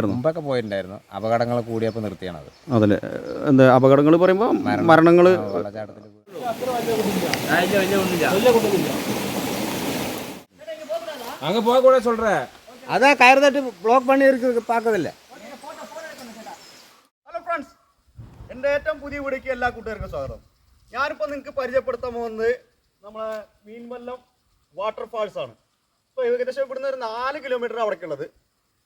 മുമ്പൊക്കെ പോയിട്ടുണ്ടായിരുന്നു. അപകടങ്ങൾ കൂടിയപ്പോൾ നിർത്തിയാണത്. അതല്ലേ, എന്താ അപകടങ്ങൾ പറയുമ്പോൾ മരണങ്ങൾ அங்கே போகக்கூட சொல்கிறேன். அதான் கயிறு தட்டு ബ്ലോക്ക് பண்ணி இருக்கு பார்க்கறதில்ல. ഹലോ ഫ്രണ്ട്സ്, എൻ്റെ ഏറ്റവും പുതിയ വീഡിയോയ്ക്ക് എല്ലാ കൂട്ടുകാർക്കും സ്വാഗതം. ഞാനിപ്പോൾ നിങ്ങൾക്ക് പരിചയപ്പെടുത്താൻ പോകുന്നത് നമ്മളെ മീൻവല്ലം വാട്ടർഫാൾസ് ആണ്. ഇപ്പോൾ ഏകദേശം ഇവിടുന്ന് ഒരു 4 കിലോമീറ്റർ അവിടേക്കുള്ളത്.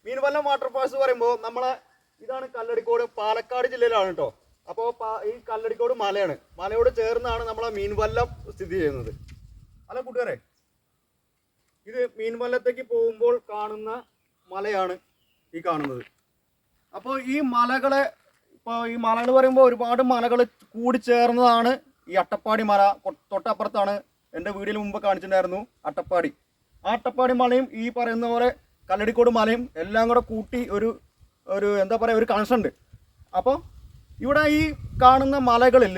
മീൻവല്ലം വാട്ടർഫാൾസ് പറയുമ്പോൾ നമ്മളെ ഇതാണ് കല്ലടിക്കോട്, പാലക്കാട് ജില്ലയിലാണ് കേട്ടോ. അപ്പോൾ ഈ കല്ലടിക്കോട് മലയാണ്, മലയോട് ചേർന്നാണ് നമ്മളെ മീൻവല്ലം സ്ഥിതി ചെയ്യുന്നത്. ഹലോ കൂട്ടുകാരെ, ഇത് മീൻവല്ലത്തേക്ക് പോകുമ്പോൾ കാണുന്ന മലയാണ് ഈ കാണുന്നത്. അപ്പോൾ ഈ മലകളെ ഈ മലകൾ പറയുമ്പോൾ ഒരുപാട് മലകൾ കൂടി ചേർന്നതാണ് ഈ അട്ടപ്പാടി മല. തൊട്ടപ്പുറത്താണ് എൻ്റെ വീടിന് മുമ്പ് കാണിച്ചിട്ടുണ്ടായിരുന്നു അട്ടപ്പാടി. ആ അട്ടപ്പാടി മലയും ഈ പറയുന്ന പോലെ കല്ലടിക്കോട് മലയും എല്ലാം കൂടെ കൂട്ടി ഒരു എന്താ പറയുക, ഒരു കണക്ഷൻ ഉണ്ട്. അപ്പോൾ ഇവിടെ ഈ കാണുന്ന മലകളിൽ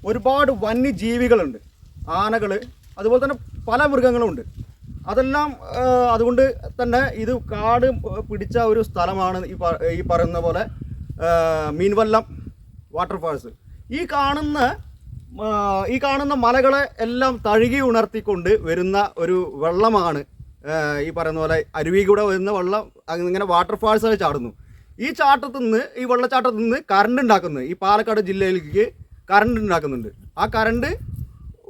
ഒരുപാട് വന്യജീവികളുണ്ട്, ആനകൾ, അതുപോലെ തന്നെ പല മൃഗങ്ങളുമുണ്ട്. അതെല്ലാം അതുകൊണ്ട് തന്നെ ഇത് കാട് പിടിച്ച ഒരു സ്ഥലമാണ് ഈ പറയുന്ന പോലെ മീൻവല്ലം വാട്ടർഫാൾസ്. ഈ കാണുന്ന മലകളെ എല്ലാം തഴുകി ഉണർത്തിക്കൊണ്ട് വരുന്ന ഒരു വെള്ളമാണ് ഈ പറയുന്ന പോലെ അരുവി കൂടെ വരുന്ന വെള്ളം ഇങ്ങനെ വാട്ടർഫാൾസായി ചാടുന്നു. ഈ വെള്ളച്ചാട്ടത്തിൽ നിന്ന് കറണ്ട് ഉണ്ടാക്കുന്നത് ഈ പാലക്കാട് ജില്ലയിലേക്ക് കറണ്ട് ഉണ്ടാക്കുന്നുണ്ട്. ആ കറണ്ട്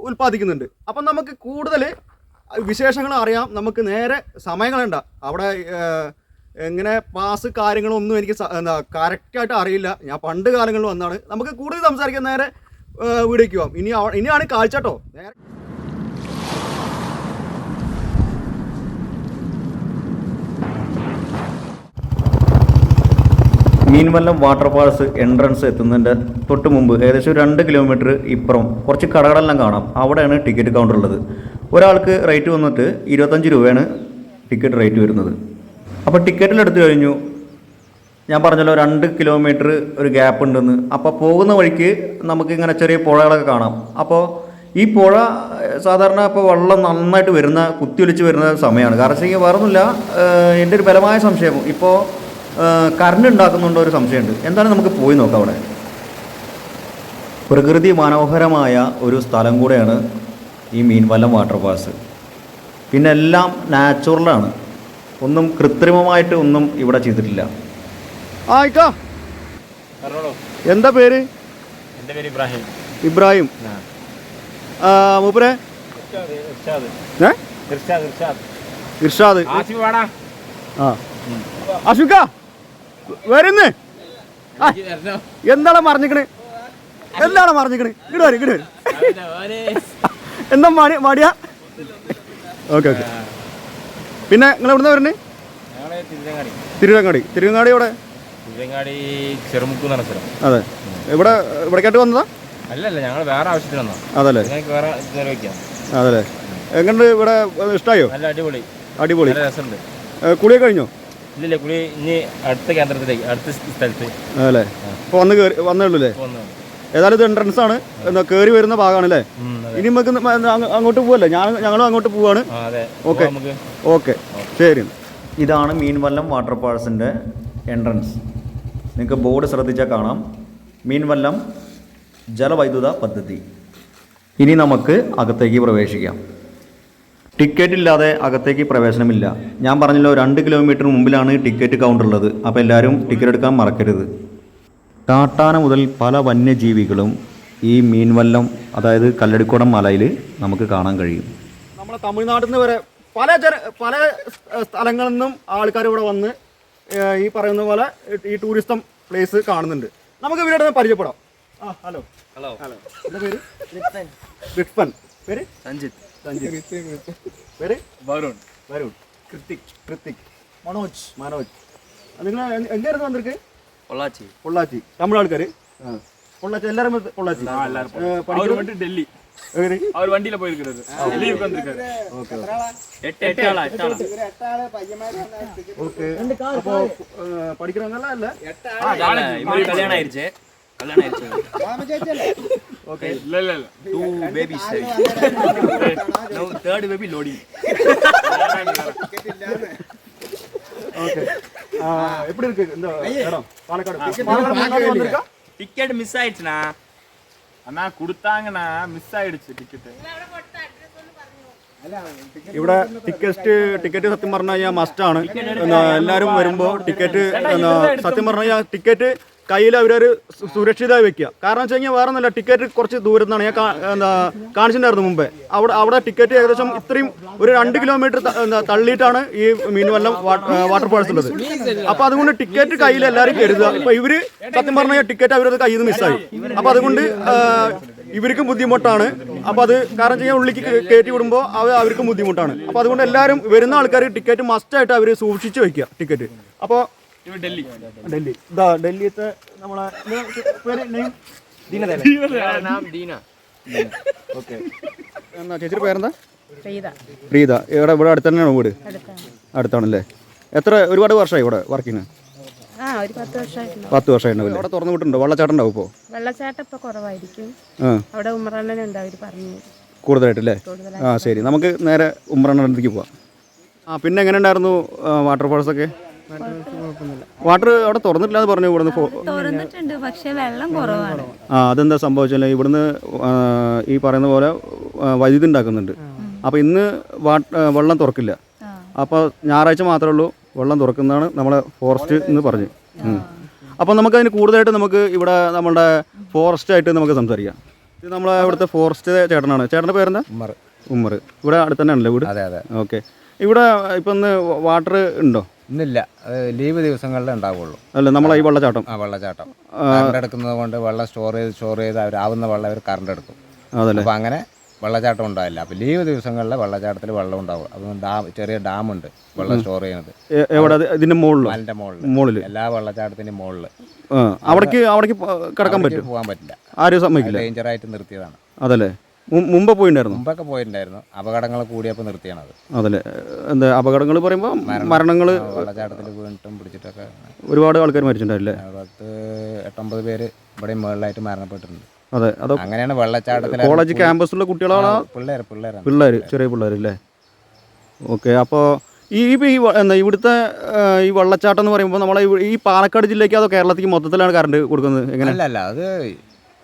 ഉൽപ്പാദിക്കുന്നുണ്ട്. അപ്പം നമുക്ക് കൂടുതൽ വിശേഷങ്ങൾ അറിയാം. നമുക്ക് നേരെ സമയങ്ങളുണ്ട അവിടെ എങ്ങനെ പാസ് കാര്യങ്ങളൊന്നും എനിക്ക് കറക്റ്റായിട്ട് അറിയില്ല. ഞാൻ പണ്ട് കാലങ്ങളിൽ വന്നാണ്. നമുക്ക് കൂടുതൽ സംസാരിക്കാൻ നേരെ വീഡിയോയ്ക്ക് പോകാം. ഇനിയാണ് കാഴ്ച കേട്ടോ. നേരെ മീൻവല്ലം വാട്ടർഫാൾസ് എൻട്രൻസ് എത്തുന്നതിൻ്റെ തൊട്ട് മുമ്പ് ഏകദേശം 2 കിലോമീറ്റർ ഇപ്പുറം കുറച്ച് കടകളെല്ലാം കാണാം. അവിടെയാണ് ടിക്കറ്റ് കൗണ്ടർ ഉള്ളത്. ഒരാൾക്ക് റേറ്റ് വന്നിട്ട് 25 രൂപയാണ് ടിക്കറ്റ് റേറ്റ് വരുന്നത്. അപ്പോൾ ടിക്കറ്റിലെടുത്ത് കഴിഞ്ഞു. ഞാൻ പറഞ്ഞല്ലോ 2 കിലോമീറ്റർ ഒരു ഗ്യാപ്പ് ഉണ്ടെന്ന്. അപ്പോൾ പോകുന്ന വഴിക്ക് നമുക്കിങ്ങനെ ചെറിയ പുഴകളൊക്കെ കാണാം. അപ്പോൾ ഈ പുഴ സാധാരണ ഇപ്പോൾ വെള്ളം നന്നായിട്ട് വരുന്ന കുത്തിയൊലിച്ച് വരുന്ന സമയമാണ്. കാരണം വെച്ചാൽ വേറൊന്നുമില്ല, എൻ്റെ ഒരു ബലമായ സംശയം ഇപ്പോൾ കറണ്ട് ഉണ്ടാക്കുന്നുണ്ടോ ഒരു സംശയമുണ്ട്. എന്തായാലും നമുക്ക് പോയി നോക്കാം. അവിടെ പ്രകൃതി മനോഹരമായ ഒരു സ്ഥലം കൂടെയാണ് ഈ മീൻവല്ലം വാട്ടർഫാൾസ്. പിന്നെ എല്ലാം നാച്ചുറലാണ്, ഒന്നും കൃത്രിമമായിട്ട് ഒന്നും ഇവിടെ ചെയ്തിട്ടില്ല. എന്താ പേര്? എൻ്റെ പേര് ഇബ്രാഹിം. ഇബ്രാഹിം. മൂപ്പരെ ഇർഷാദ്. അശുക്ക വരുന്ന്. എന്താണ് മറിഞ്ഞിക്കണ്? ഇങ്ങോട്ട് വരും. എന്താ മടിയാ? ഓക്കെ. പിന്നെ നിങ്ങൾ എവിടുന്ന വരുന്നത്? തിരുവങ്ങാടി. എവിടെ? ചെറുമുക്ക്. അതെ, ഇവിടേക്കായിട്ട് വന്നതാ? അല്ലല്ല, ഞങ്ങൾ വേറെ ആവശ്യത്തിന് വന്നതാ. അതല്ലേ. അതല്ലേ. എങ്ങനെ ഇവിടെ ഇഷ്ടമായോ? നല്ല അടിപൊളി. രസമുണ്ട്. കുളിയൊക്കെ കഴിഞ്ഞോ? ഇല്ല, കുളി ഇനി അടുത്ത കേന്ദ്രത്തിലേക്ക്, അടുത്ത സ്ഥലത്ത്. അതല്ലേ. ഇപ്പോൾ വന്നേ ഉള്ളൂ അല്ലേ? ഏതായാലും ഇത് എൻട്രൻസ് ആണ്, എന്താ കയറി വരുന്ന ഭാഗമാണ് അല്ലേ? ഇനി നമുക്ക് അങ്ങോട്ട് പോവല്ലേ? ഞങ്ങളും അങ്ങോട്ട് പോവാണ്. ഓക്കെ ശരി. ഇതാണ് മീൻവല്ലം വാട്ടർഫാൾസിൻ്റെ എൻട്രൻസ്. നിങ്ങൾക്ക് ബോർഡ് ശ്രദ്ധിച്ചാൽ കാണാം, മീൻവല്ലം ജലവൈദ്യുത പദ്ധതി. ഇനി നമുക്ക് അകത്തേക്ക് പ്രവേശിക്കാം. ടിക്കറ്റ് ഇല്ലാതെ അകത്തേക്ക് പ്രവേശനമില്ല. ഞാൻ പറഞ്ഞല്ലോ 2 കിലോമീറ്റർ മുമ്പിലാണ് ടിക്കറ്റ് കൗണ്ടർ ഉള്ളത്. അപ്പോൾ എല്ലാവരും ടിക്കറ്റ് എടുക്കാൻ മറക്കരുത്. കാട്ടാന മുതൽ പല വന്യജീവികളും ഈ മീൻവല്ലം, അതായത് കല്ലടിക്കോടം മലയിൽ നമുക്ക് കാണാൻ കഴിയും. നമ്മളെ തമിഴ്നാട്ടിൽ നിന്ന് വരെ പല സ്ഥലങ്ങളിൽ നിന്നും ആൾക്കാർ ഇവിടെ വന്ന് ഈ പറയുന്ന പോലെ ഈ ടൂറിസം പ്ലേസ് കാണുന്നുണ്ട്. നമുക്ക് ഇവരുടെ പരിചയപ്പെടാം. ഹലോ. എന്താ പേര്? വിഷ്പൻ. പേര്? സഞ്ജിത്ത്. പേര്? വരുൺ. കൃത്തിക്. മനോജ്. നിങ്ങൾ എങ്ങനെയായിരുന്നു വന്നിരിക്ക്? പൊള്ളാച്ചി. തമിഴ് ആൾക്കാർ. പൊള്ളാച്ചി എല്ലാവരും പൊള്ളാച്ചി. ഡൽഹി அவர் வண்டியில போயிருக்காரு. லீவுக்கு வந்திருக்காரு. ஓகே. 8 ஆளா? ஓகே. அப்போ படிக்கறவங்களா இல்ல? 8 ஆளா. இவருக்கு கல்யாணம் ஆயிருச்சு. ஓகே. இல்ல. 2 babies. Now third baby loading. Okay. எப்படி இருக்கு இந்த இடம் பாலக்காடு பாலக்காடு வந்திருக்கா? டிக்கெட் மிஸ் ஆயிடுச்சுண்ணா. அண்ணா கொடுத்தாங்கண்ணா, மிஸ் ஆயிடுச்சு டிக்கெட்டு. ഇവിടെ ടിക്കറ്റ് സത്യം പറഞ്ഞു കഴിഞ്ഞാൽ മസ്റ്റാണ്. എല്ലാവരും വരുമ്പോൾ ടിക്കറ്റ് സത്യം പറഞ്ഞു കഴിഞ്ഞാൽ ടിക്കറ്റ് കയ്യിൽ അവരൊരു സുരക്ഷിതമായി വെക്കുക. കാരണം വെച്ച് കഴിഞ്ഞാൽ വേറെ ഒന്നുമില്ല, ടിക്കറ്റ് കുറച്ച് ദൂരത്തു നിന്നാണ് ഞാൻ കാണിച്ചിട്ടുണ്ടായിരുന്നു മുമ്പേ. അവിടെ ടിക്കറ്റ് ഏകദേശം ഇത്രയും ഒരു 2 കിലോമീറ്റർ തള്ളിയിട്ടാണ് ഈ മീൻവല്ലം വാട്ടർഫാൾസ് ഉള്ളത്. അപ്പോൾ അതുകൊണ്ട് ടിക്കറ്റ് കയ്യിൽ എല്ലാവരും കരുതുക. ഇപ്പോൾ ഇവർ സത്യം പറഞ്ഞു കഴിഞ്ഞാൽ ടിക്കറ്റ് അവരത് കയ്യിൽ നിന്ന് മിസ്സായി. അപ്പോൾ അതുകൊണ്ട് ഇവർക്കും ബുദ്ധിമുട്ടാണ്. അപ്പോൾ അത് കാരണം വെച്ച് കഴിഞ്ഞാൽ ഉള്ളിലേക്ക് കയറ്റി വിടുമ്പോൾ അവർക്കും ബുദ്ധിമുട്ടാണ്. അപ്പോൾ അതുകൊണ്ട് എല്ലാവരും വരുന്ന ആൾക്കാർ ടിക്കറ്റ് മസ്റ്റായിട്ട് അവർ സൂക്ഷിച്ച് വയ്ക്കുക ടിക്കറ്റ്. അപ്പോൾ ഡൽഹി ഇതാ ഡൽഹിത്തെ നമ്മളെ ഓക്കെ. എന്നാ ചേച്ചിയുടെ പേരെന്താ? പ്രീത. ഇവിടെ അടുത്ത് തന്നെയാണോ വീട്? അടുത്താണല്ലേ. ഒരുപാട് വർഷമായി ഇവിടെ വർക്കിന്? 10 വർഷമായിട്ടുണ്ടാവില്ല. അവിടെ തുറന്നു വിട്ടുണ്ടോ? വെള്ളച്ചാട്ടം ഉണ്ടാവും ഇപ്പോൾ? വെള്ളച്ചാട്ടം ഇപ്പോൾ കുറവായിരിക്കും. അവിടെ ഉമ്രണ്ണനുണ്ട് അവർ പറഞ്ഞു കൂടുതലായിട്ടല്ലേ? ശരി, നമുക്ക് നേരെ ഉമ്രണ്ണത്തേക്ക് പോവാം. പിന്നെ എങ്ങനെ ഉണ്ടായിരുന്നു വാട്ടർഫാൾസ് ഒക്കെ? വാട്ടർ അവിടെ തുറന്നിട്ടില്ല എന്ന് പറഞ്ഞു. ഇവിടുന്ന് തുറന്നിട്ടുണ്ട്, പക്ഷേ വെള്ളം കുറവാണ്. അതെന്താ സംഭവിച്ചല്ലേ? ഇവിടുന്ന് ഈ പറയുന്ന പോലെ വൈദ്യുതി ഉണ്ടാക്കുന്നുണ്ട്. അപ്പോൾ ഇന്ന് വെള്ളം തുറക്കില്ല. അപ്പോൾ ഞായറാഴ്ച മാത്രമേ ഉള്ളൂ വെള്ളം തുറക്കുന്നതാണ് നമ്മളെ ഫോറസ്റ്റ് എന്ന് പറഞ്ഞു. അപ്പോൾ നമുക്കതിന് കൂടുതലായിട്ട് നമുക്ക് ഇവിടെ നമ്മളുടെ ഫോറസ്റ്റായിട്ട് നമുക്ക് സംസാരിക്കാം. ഇത് നമ്മളെ ഇവിടുത്തെ ഫോറസ്റ്റ് ചേട്ടനാണ്. ചേട്ടൻ്റെ പേരെന്താ? ഉമ്മർ. ഇവിടെ അടുത്ത് തന്നെയാണല്ലേ വീട്? അതെ അതെ. ഓക്കെ. ഇവിടെ ഇപ്പം ഇന്ന് വാട്ടർ ഉണ്ടോ? ഇന്നില്ല, ലീവ് ദിവസങ്ങളിലേ ഉണ്ടാവുള്ളൂ. അല്ല നമ്മളെ ഈ വെള്ളച്ചാട്ടം വെള്ളച്ചാട്ടം കറണ്ട് എടുക്കുന്നത് കൊണ്ട് വെള്ളം സ്റ്റോർ ചെയ്ത് അവരാവുന്ന വെള്ളം അവർ കറണ്ട് എടുക്കും. അതല്ലേ. അപ്പോൾ അങ്ങനെ വെള്ളച്ചാട്ടം ഉണ്ടാവില്ല. അപ്പോൾ ലീവ് ദിവസങ്ങളിലെ വെള്ളച്ചാട്ടത്തിൽ വെള്ളം ഉണ്ടാവും. അപ്പം ചെറിയ ഡാമുണ്ട് വെള്ളം സ്റ്റോർ ചെയ്യുന്നത്. എവിടെ? ഇതിന്റെ മുകളിൽ? മലിന്റെ മുകളിൽ. എല്ലാ വെള്ളച്ചാട്ടത്തിന്റെ മുകളിൽ. അവിടേക്ക് കിടക്കാൻ പറ്റും? പോകാൻ പറ്റില്ല, ആരും സമ്മതിക്കില്ല. ഡേഞ്ചറായിട്ട് നിർത്തിയതാണ്. അതല്ലേ. മുമ്പ് പോയിട്ടുണ്ടായിരുന്നു? മുമ്പൊക്കെ പോയിട്ടുണ്ടായിരുന്നു. അപകടങ്ങൾ കൂടിയപ്പോൾ നിർത്തിയാണത്. അതല്ലേ. എന്താ അപകടങ്ങൾ പറയുമ്പോൾ? മരണങ്ങൾ വെള്ളച്ചാട്ടത്തിൽ വീണിട്ടും പിടിച്ചിട്ടൊക്കെ ഒരുപാട് ആൾക്കാർ മരിച്ചിട്ടുണ്ടാവില്ലേ? 10-8-9 പേര് ഇവിടെ മുകളിലായിട്ട് മരണപ്പെട്ടിട്ടുണ്ട്. അതെ. അങ്ങനെയാണ് വെള്ളച്ചാട്ടത്തിൽ. കോളേജ് ക്യാമ്പസിലുള്ള കുട്ടികളാണ്? പിള്ളേർ, ചെറിയ പിള്ളേരല്ലേ? ഓക്കെ. അപ്പോൾ ഇവിടുത്തെ ഈ വെള്ളച്ചാട്ടം എന്ന് പറയുമ്പോൾ നമ്മളെ ഈ പാലക്കാട് ജില്ലയ്ക്ക് അതോ കേരളത്തിലേക്ക് മൊത്തത്തിലാണ് കറണ്ട് കൊടുക്കുന്നത്? എങ്ങനെ? അല്ല,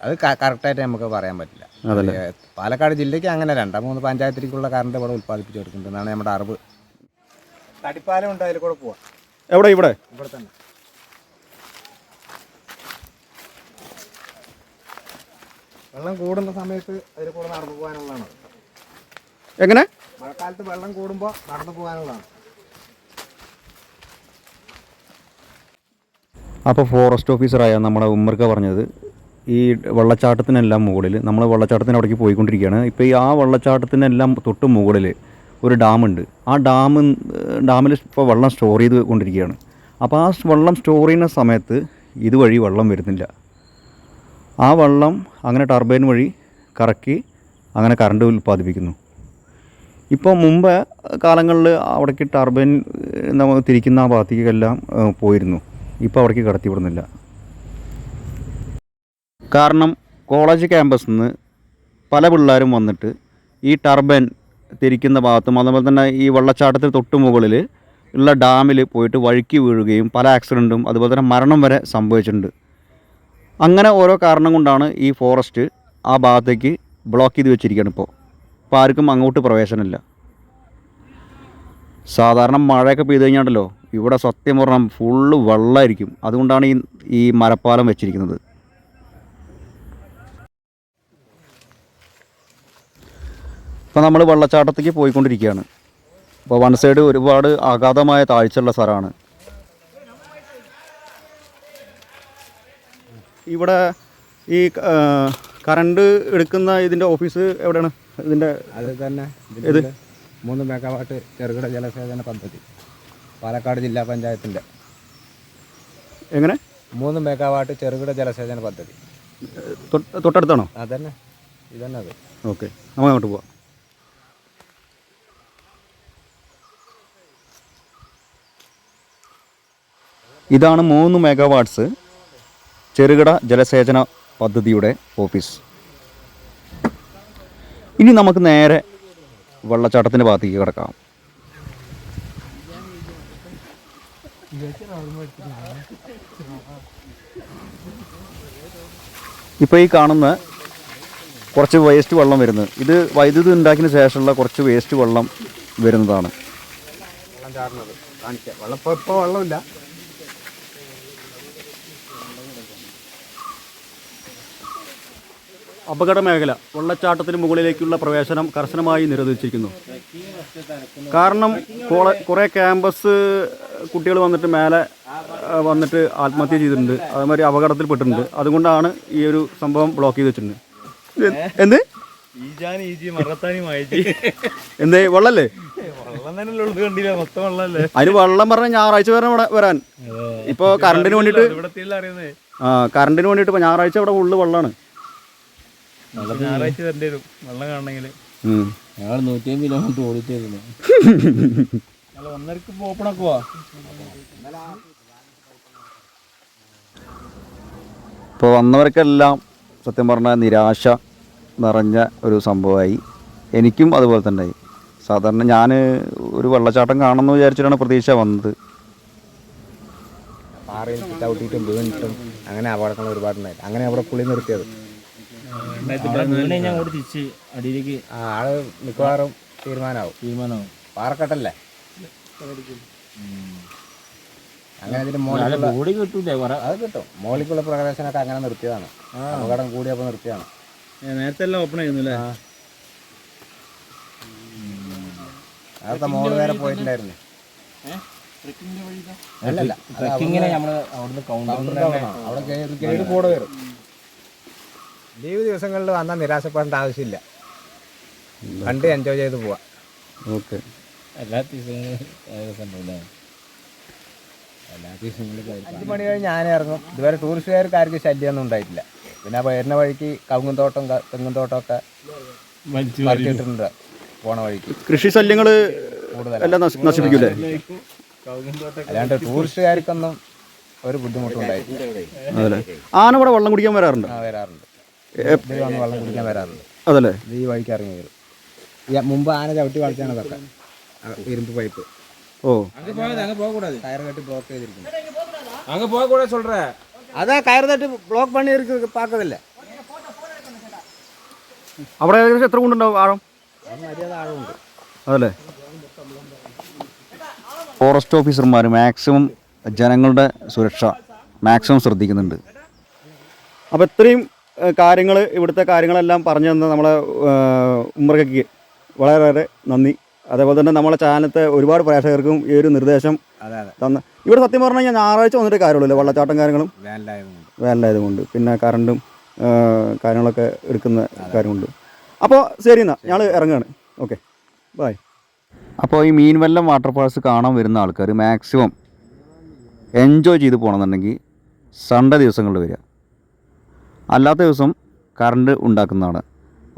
അത് കറക്റ്റായിട്ട് നമുക്ക് പറയാൻ പറ്റില്ല. അതല്ലേ. പാലക്കാട് ജില്ലയ്ക്ക് അങ്ങനെ 2-3 പഞ്ചായത്തിലേക്കുള്ള കറണ്ട് ഇവിടെ ഉൽപ്പാദിപ്പിച്ചു കൊടുക്കുന്നുണ്ടെന്നാണ് നമ്മുടെ അറിവ്. തടിപ്പാലം ഉണ്ട്, അതിൽ കൂടെ പോവാം. എവിടെ? ഇവിടെ തന്നെ. വെള്ളം കൂടുന്ന സമയത്ത് അതിൽ കൂടെ നടന്നു പോകാനുള്ളതാണ്. എങ്ങനെ? മഴക്കാലത്ത് വെള്ളം കൂടുമ്പോൾ നടന്നു പോകാനുള്ളതാണ്. അപ്പോൾ ഫോറസ്റ്റ് ഓഫീസറായ നമ്മുടെ ഉമ്മർക്ക പറഞ്ഞത് ഈ വെള്ളച്ചാട്ടത്തിനെല്ലാം മുകളിൽ, നമ്മൾ വെള്ളച്ചാട്ടത്തിന് അവിടേക്ക് പോയിക്കൊണ്ടിരിക്കുകയാണ്. ഇപ്പോൾ ഈ വെള്ളച്ചാട്ടത്തിനെല്ലാം തൊട്ട് മുകളിൽ ഒരു ഡാമുണ്ട്. ആ ഡാമിൽ ഇപ്പോൾ വെള്ളം സ്റ്റോർ ചെയ്ത് കൊണ്ടിരിക്കുകയാണ്. അപ്പോൾ ആ വെള്ളം സ്റ്റോർ ചെയ്യുന്ന സമയത്ത് ഇതുവഴി വെള്ളം വരുന്നില്ല. ആ വെള്ളം അങ്ങനെ ടർബൈൻ വഴി കറക്കി അങ്ങനെ കറണ്ട് ഉൽപ്പാദിപ്പിക്കുന്നു. ഇപ്പോൾ മുമ്പ് കാലങ്ങളിൽ അവിടേക്ക് ടർബൈൻ നമ്മൾ തിരിക്കുന്ന ആ ഭാഗത്തേക്കെല്ലാം പോയിരുന്നു. ഇപ്പോൾ അവിടേക്ക് കടത്തി വിടുന്നില്ല. കാരണം കോളേജ് ക്യാമ്പസിൽ നിന്ന് പല പിള്ളേരും വന്നിട്ട് ഈ ടർബൈൻ തിരിക്കുന്ന ഭാഗത്തും അതുപോലെ തന്നെ ഈ വെള്ളച്ചാട്ടത്തിൽ തൊട്ട് മുകളിൽ ഉള്ള ഡാമിൽ പോയിട്ട് വഴുക്കി വീഴുകയും പല ആക്സിഡൻറ്റും അതുപോലെ തന്നെ മരണം വരെ സംഭവിച്ചിട്ടുണ്ട്. അങ്ങനെ ഓരോ കാരണം കൊണ്ടാണ് ഈ ഫോറസ്റ്റ് ആ ഭാഗത്തേക്ക് ബ്ലോക്ക് ചെയ്ത് വെച്ചിരിക്കുകയാണ്. ഇപ്പോൾ ആർക്കും അങ്ങോട്ട് പ്രവേശനമില്ല. സാധാരണ മഴയൊക്കെ പെയ്ത് കഴിഞ്ഞാണ്ടല്ലോ ഇവിടെ സത്യം പറഞ്ഞാൽ ഫുള്ള് വെള്ളമായിരിക്കും. അതുകൊണ്ടാണ് ഈ മരപ്പാലം വെച്ചിരിക്കുന്നത്. ഇപ്പോൾ നമ്മൾ വെള്ളച്ചാട്ടത്തേക്ക് പോയിക്കൊണ്ടിരിക്കുകയാണ്. അപ്പോൾ വൺ സൈഡ് ഒരുപാട് അഗാധമായ താഴ്ചയുള്ള സ്ഥലമാണ്. ഇവിടെ ഈ കറണ്ട് എടുക്കുന്ന ഇതിൻ്റെ ഓഫീസ് എവിടെയാണ്? ഇതിൻ്റെ അത് തന്നെ. ഇത് 3 മെഗാവാട്ട് ചെറുകിട ജലസേചന പദ്ധതി പാലക്കാട് ജില്ലാ പഞ്ചായത്തിൻ്റെ. എങ്ങനെ? 3 മെഗാവാട്ട് ചെറുകിട ജലസേചന പദ്ധതി തൊട്ടടുത്താണോ? അതന്നെ, ഇതന്നെ അത്. ഓക്കെ, നമുക്ക് അങ്ങോട്ട് പോവാം. ഇതാണ് 3 മെഗാവാട്ട്സ് ചെറുകിട ജലസേചന പദ്ധതിയുടെ ഓഫീസ്. ഇനി നമുക്ക് നേരെ വെള്ളച്ചാട്ടത്തിൻ്റെ ഭാഗത്തേക്ക് കിടക്കാം. ഇപ്പോൾ ഈ കാണുന്ന കുറച്ച് വേസ്റ്റ് വെള്ളം വരുന്നത് ഇത് വൈദ്യുതി ഉണ്ടാക്കിയതിന് ശേഷമുള്ള കുറച്ച് വേസ്റ്റ് വെള്ളം വരുന്നതാണ്. വെള്ളം ചാടുന്നത് കാണിക്കാം. വെള്ളം ഇപ്പോൾ വെള്ളമില്ല. അപകട മേഖല വെള്ളച്ചാട്ടത്തിന് മുകളിലേക്കുള്ള പ്രവേശനം കർശനമായി നിരോധിച്ചിരിക്കുന്നു. കാരണം കുറേ ക്യാമ്പസ് കുട്ടികൾ വന്നിട്ട് മേലെ വന്നിട്ട് ആത്മഹത്യ ചെയ്തിട്ടുണ്ട്, അതേമാതിരി അപകടത്തിൽപ്പെട്ടിട്ടുണ്ട്. അതുകൊണ്ടാണ് ഈ ഒരു സംഭവം ബ്ലോക്ക് ചെയ്ത് വെച്ചിട്ടുണ്ട്. എന്ത് എന്തേ വെള്ളല്ലേ? അതിന് വെള്ളം പറഞ്ഞ ഞായറാഴ്ച വരാൻ ഇപ്പോൾ കറണ്ടിന് വേണ്ടിയിട്ട് കറണ്ടിന് വേണ്ടിയിട്ട് ഇപ്പോൾ ഞായറാഴ്ച ഇവിടെ ഫുള്ള് വെള്ളമാണ്. ഞായറാഴ്ച വരേണ്ടി വരും വെള്ളം കാണണമെങ്കിൽ. ഞങ്ങൾ 150 കിലോമീറ്റർ ഓടിച്ചിരുന്നു. ഒന്നരക്ക് ഓപ്പണൊക്കെ പോവാ. ഇപ്പോൾ വന്നവർക്കെല്ലാം സത്യം പറഞ്ഞാൽ നിരാശ നിറഞ്ഞ ഒരു സംഭവമായി. എനിക്കും അതുപോലെ തന്നെ ആയി. സാധാരണ ഞാൻ ഒരു വെള്ളച്ചാട്ടം കാണണമെന്ന് വിചാരിച്ചിട്ടാണ് പ്രതീക്ഷ വന്നത്. പാറയിൽ ചവിട്ടിയിട്ടും വീണിട്ടും അങ്ങനെ അപകടങ്ങൾ ഒരുപാടുണ്ടായി. അങ്ങനെ അവിടെ പുള്ളി നിർത്തിയത്. ആള് മിക്കവാറും തീരുമാനമാവും. പാറക്കെട്ടല്ലേ അങ്ങനെ ഇതിന് ബോഡി കിട്ടൂലേ? അത് കിട്ടും. മോളിക്കുള്ള പ്രവേശനമൊക്കെ അങ്ങനെ നിർത്തിയതാണ്. അപകടം കൂടിയപ്പോൾ നിർത്തിയതാണ്. നേരത്തെ എല്ലാം ഓപ്പൺ ആയിരുന്നില്ലേ? നേരത്തെ മോള് വരെ പോയിട്ടുണ്ടായിരുന്നു. അല്ലല്ല, അവിടെ ഗൈഡ് കൂടെ വരും. ലീവ് ദിവസങ്ങളിൽ വന്നാൽ നിരാശപ്പെടേണ്ട ആവശ്യമില്ല. കണ്ട് എൻജോയ് ചെയ്ത് പോവാം. ഓക്കെ. എല്ലാ ദിവസങ്ങളും 5 മണി കഴിഞ്ഞ് ഞാൻ ഇറങ്ങും. ഇതുവരെ ടൂറിസ്റ്റുകാർക്ക് ആർക്കും ശല്യമൊന്നും ഉണ്ടായിട്ടില്ല. പിന്നെ വരുന്ന വഴിക്ക് കവുങ്ങുംതോട്ടം തെങ്ങുംതോട്ടമൊക്കെ വലിച്ചിട്ടുണ്ട് പോണ വഴിക്ക്. കൃഷി ശല്യങ്ങൾ എല്ലാം നശിപ്പിക്കൂലേ? അല്ലാണ്ട് ടൂറിസ്റ്റുകാർക്കൊന്നും ഒരു ബുദ്ധിമുട്ടുണ്ടായിട്ടില്ല. അതല്ലേ. ആന ഇവിടെ വെള്ളം കുടിക്കാൻ വരാറുണ്ട്? വരാറുണ്ട്. വന്ന് വെള്ളം കുടിക്കാൻ വരാറുണ്ട്. അതല്ലേ. ഈ വഴിക്ക് ഇറങ്ങി വരും. മുമ്പ് ആന ചവിട്ടി കളിച്ചാണ് അതൊക്കെ ഇരുമ്പ് പൈപ്പ്. ഓ, കയറ് കെട്ടി ബ്ലോക്ക് ചെയ്തിരിക്കുന്നു. അതാ കയറ് തട്ടി ബ്ലോക്ക് പണി പാക്കതില്ല. അവിടെ ഏകദേശം എത്ര കൊണ്ടുണ്ടാവും ആഴം? മര്യാദ ആഴമുണ്ട്. അതല്ലേ. ഫോറസ്റ്റ് ഓഫീസർമാർ മാക്സിമം ജനങ്ങളുടെ സുരക്ഷ മാക്സിമം ശ്രദ്ധിക്കുന്നുണ്ട്. അപ്പോൾ ഇത്രയും കാര്യങ്ങൾ ഇവിടുത്തെ കാര്യങ്ങളെല്ലാം പറഞ്ഞു തന്ന നമ്മളെ ഉമ്മർക്കയ്ക്ക് വളരെയേറെ നന്ദി. അതേപോലെ തന്നെ നമ്മളെ ചാനലത്തെ ഒരുപാട് പ്രേക്ഷകർക്കും ഈ ഒരു നിർദ്ദേശം തന്ന. ഇവിടെ സത്യം പറഞ്ഞു കഴിഞ്ഞാൽ ഞായറാഴ്ച വന്നിട്ട് കാര്യമുള്ളൂ. വെള്ളച്ചാട്ടം കാര്യങ്ങളും വേനലായതുകൊണ്ട് പിന്നെ കറണ്ടും കാര്യങ്ങളൊക്കെ എടുക്കുന്ന കാര്യമുണ്ട്. അപ്പോൾ ശരി, എന്നാൽ ഞങ്ങൾ ഇറങ്ങുകയാണ്. Okay, bye. അപ്പോൾ ഈ മീൻവല്ലം വാട്ടർഫാൾസ് കാണാൻ വരുന്ന ആൾക്കാർ മാക്സിമം എൻജോയ് ചെയ്ത് പോകണമെന്നുണ്ടെങ്കിൽ സൺഡേ ദിവസങ്ങളിൽ വരിക. അല്ലാത്ത ദിവസം കറണ്ട് ഉണ്ടാക്കുന്നതാണ്.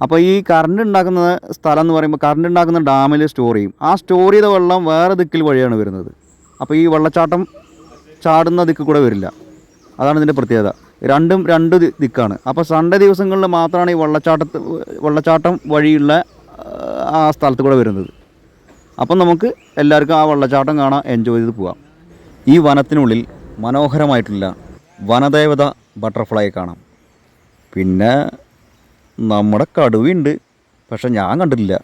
അപ്പോൾ ഈ കറണ്ട് ഉണ്ടാക്കുന്ന സ്ഥലം എന്ന് പറയുമ്പോൾ കറണ്ട് ഉണ്ടാക്കുന്ന ഡാമിൽ സ്റ്റോർ ചെയ്യും. ആ സ്റ്റോർ ചെയ്ത വെള്ളം വേറെ ദിക്കിൽ വഴിയാണ് വരുന്നത്. അപ്പോൾ ഈ വെള്ളച്ചാട്ടം ചാടുന്ന ദിക്ക് കൂടെ വരില്ല. അതാണ് ഇതിൻ്റെ പ്രത്യേകത. രണ്ടും രണ്ട് ദിക്കാണ്. അപ്പോൾ സൺഡേ ദിവസങ്ങളിൽ മാത്രമാണ് ഈ വെള്ളച്ചാട്ടം വഴിയുള്ള ആ സ്ഥലത്ത് കൂടെ വരുന്നത്. അപ്പം നമുക്ക് എല്ലാവർക്കും ആ വെള്ളച്ചാട്ടം കാണാൻ എൻജോയ് ചെയ്ത് പോവാം. ഈ വനത്തിനുള്ളിൽ മനോഹരമായിട്ടുള്ള വനദേവത ബട്ടർഫ്ലൈ കാണാം. പിന്നെ നമ്മുടെ കടുവയുണ്ട്, പക്ഷെ ഞാൻ കണ്ടിട്ടില്ല.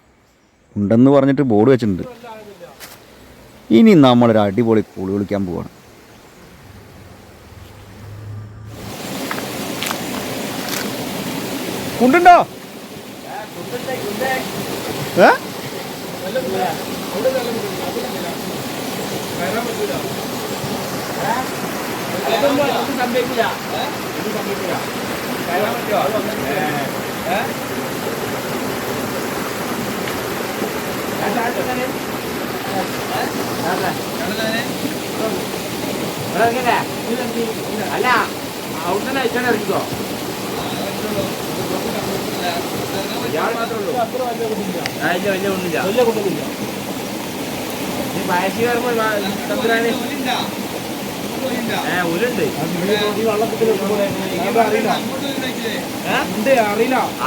ഉണ്ടെന്ന് പറഞ്ഞിട്ട് ബോർഡ് വെച്ചിട്ടുണ്ട്. ഇനി നമ്മളൊരു അടിപൊളി കുളി കുളിക്കാൻ പോവാണ്. കുണ്ടുണ്ടോ? അല്ല അവിടെ അയച്ചാൽ ഇറങ്ങിക്കോ.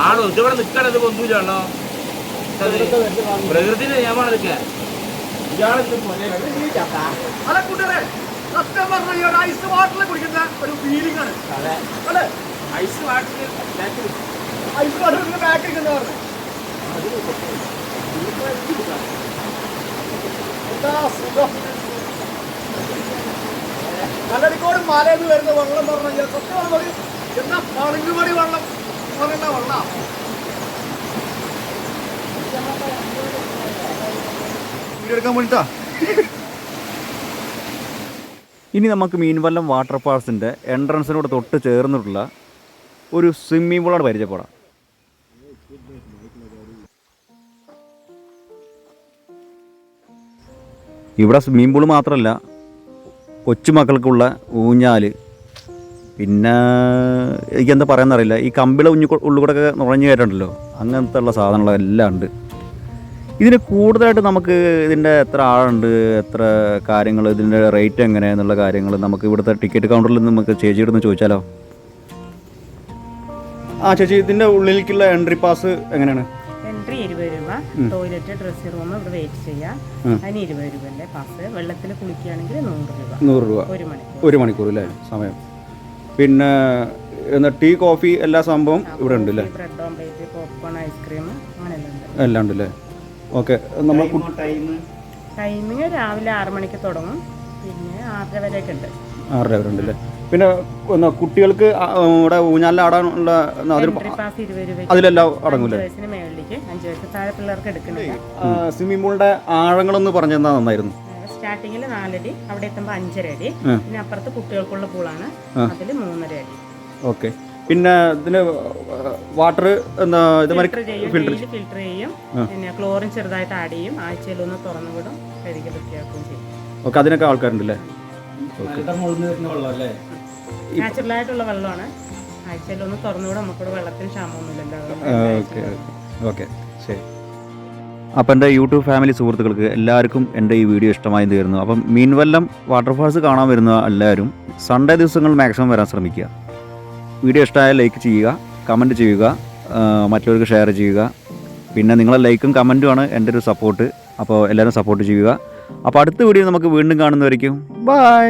ആണോ ഇതിവിടെ നിക്കണത് കൊന്നൂലാണോ? പ്രകൃതിന്റെ നിയമമാണ് ഇതൊക്കെ. ഇയാളെ സത്യം പറഞ്ഞ ഈ ഒരു ഐസ് വാട്ടറിൽ കുടിക്കുന്ന ഒരു ഫീലിംഗ് ആണ് അല്ലേ? ഐസ് വാട്ടർ ഐസ് വാട്ടറിന്റെ ബാക്ക് ഇരിക്കുന്ന പറഞ്ഞു എന്താ സുഖം. കല്ലടിക്കോട് മലയിൽ നിന്ന് വരുന്ന വെള്ളം പറഞ്ഞു കഴിഞ്ഞാൽ സത്യം പറഞ്ഞ എന്താ പളുങ്കുമണി വെള്ളം പറയുന്ന വെള്ളം. വീഡിയോ എടുക്കാൻ വേണ്ടിട്ടാ. ഇനി നമുക്ക് മീൻവല്ലം വാട്ടർഫാൾസിൻ്റെ എൻട്രൻസിനോട് തൊട്ട് ചേർന്നിട്ടുള്ള ഒരു സ്വിമ്മിംഗ് പൂളാണ് പരിചയപ്പെടാം. ഇവിടെ സ്വിമ്മിംഗ് പൂള് മാത്രമല്ല, കൊച്ചുമക്കൾക്കുള്ള ഊഞ്ഞാൽ, പിന്നെ എനിക്കെന്താ പറയാമെന്നറിയില്ല, ഈ കമ്പിള ഉള്ളിക്കൂടെയൊക്കെ നുഴഞ്ഞു കയറ്റുണ്ടല്ലോ, അങ്ങനത്തെ ഉള്ള സാധനങ്ങളെല്ലാം ഉണ്ട്. ഇതിന് കൂടുതലായിട്ട് നമുക്ക് ഇതിൻ്റെ എത്ര ആളുണ്ട്, എത്ര കാര്യങ്ങൾ, ഇതിൻ്റെ റേറ്റ് എങ്ങനെയാണെന്നുള്ള കാര്യങ്ങൾ നമുക്ക് ഇവിടുത്തെ ടിക്കറ്റ് കൗണ്ടറിൽ നിന്ന് നമുക്ക് ചേച്ചിയുടെ നിന്ന് ചോദിച്ചാലോ? ആ ചേച്ചി, ഇതിൻ്റെ ഉള്ളിലേക്കുള്ള എൻട്രി പാസ് എങ്ങനെയാണ്? എൻട്രി 20 രൂപ, ടോയ്ലറ്റ്, ഡ്രസ്സിംഗ് റൂം ഇവിടെ വെയിറ്റ് ചെയ്യാം, അതിന് 20 രൂപൻ്റെ പാസ്. വെള്ളത്തിൽ കുളിക്കുകയാണെങ്കിൽ 100 രൂപ. 100 രൂപ ഒരു മണിക്കൂർ അല്ലേ സമയം. പിന്നെ ടീ, കോഫി എല്ലാ സംഭവം ഇവിടെ ഉണ്ട് അല്ലേ? ബ്രെഡ് ഓംലേറ്റ്, പോപ്കോൺ, ഐസ്ക്രീം അങ്ങനെയെല്ലാം ഉണ്ട്. എല്ലാം ഉണ്ട് അല്ലേ? ഓക്കെ. നമ്മൾ ടൈമിങ് രാവിലെ 6 മണിക്ക് തുടങ്ങും, പിന്നെ 6:30 വരെയൊക്കെ ഉണ്ട്. 6:30 വരെ ഉണ്ടല്ലേ? പിന്നെ കുട്ടികൾക്ക് ഇവിടെ ഊഞ്ഞാലിൽ ആടാനുള്ള പാസ് 20 രൂപ. അതിലെല്ലാം അടങ്ങൂല്ലേ? 5 വയസ്സിന് മേളിലേക്ക്, 5 വയസ്സ് താഴെ പിള്ളേർക്ക് എടുക്കണില്ല. സ്വിമ്മിംഗ് പൂളിന്റെ ആഴങ്ങളൊന്ന് പറഞ്ഞു തന്നാൽ നന്നായിരുന്നു. സ്റ്റാർട്ടിങ്ങിൽ 4 അടി, അവിടെ എത്തുമ്പോൾ 5.5 അടി, പിന്നെ അപ്പുറത്ത് കുട്ടികൾക്കുള്ള പൂളാണ്, അതിൽ 3.5 അടി. ഓക്കെ. പിന്നെ ഇതിന് വാട്ടർ എന്താ ഫിൽറ്റർ ചെയ്യും, പിന്നെ ക്ലോറിൻ ചെറുതായിട്ട് ആഡ് ചെയ്യും, ആഴ്ചയിൽ ഒന്ന് തുറന്നു വിടും, കഴുകി വൃത്തിയാക്കുകയും ചെയ്യും. ഓക്കെ. അതിനൊക്കെ ആൾക്കാരുണ്ടല്ലേ? നാച്ചുറലായിട്ടുള്ള വെള്ളമാണ്, ആഴ്ചയിൽ ഒന്ന് തുറന്നു വിടും, നമുക്കിവിടെ വെള്ളത്തിന് ക്ഷാമമൊന്നുമില്ലല്ലോ. ഓക്കെ ഓക്കെ ശരി. അപ്പം എൻ്റെ യൂട്യൂബ് ഫാമിലി സുഹൃത്തുക്കൾക്ക് എല്ലാവർക്കും എൻ്റെ ഈ വീഡിയോ ഇഷ്ടമായി തീർന്നു. അപ്പം മീൻവല്ലം വാട്ടർഫാൾസ് കാണാൻ വരുന്ന എല്ലാവരും സൺഡേ ദിവസങ്ങൾ മാക്സിമം വരാൻ ശ്രമിക്കുക. വീഡിയോ ഇഷ്ടമായാൽ ലൈക്ക് ചെയ്യുക, കമൻറ്റ് ചെയ്യുക, മറ്റുള്ളവർക്ക് ഷെയർ ചെയ്യുക. പിന്നെ നിങ്ങളെ ലൈക്കും കമൻറ്റുമാണ് എൻ്റെ ഒരു സപ്പോർട്ട്. അപ്പോൾ എല്ലാവരും സപ്പോർട്ട് ചെയ്യുക. അപ്പോൾ അടുത്ത വീഡിയോ നമുക്ക് വീണ്ടും കാണുന്നവരേക്കും ബൈ.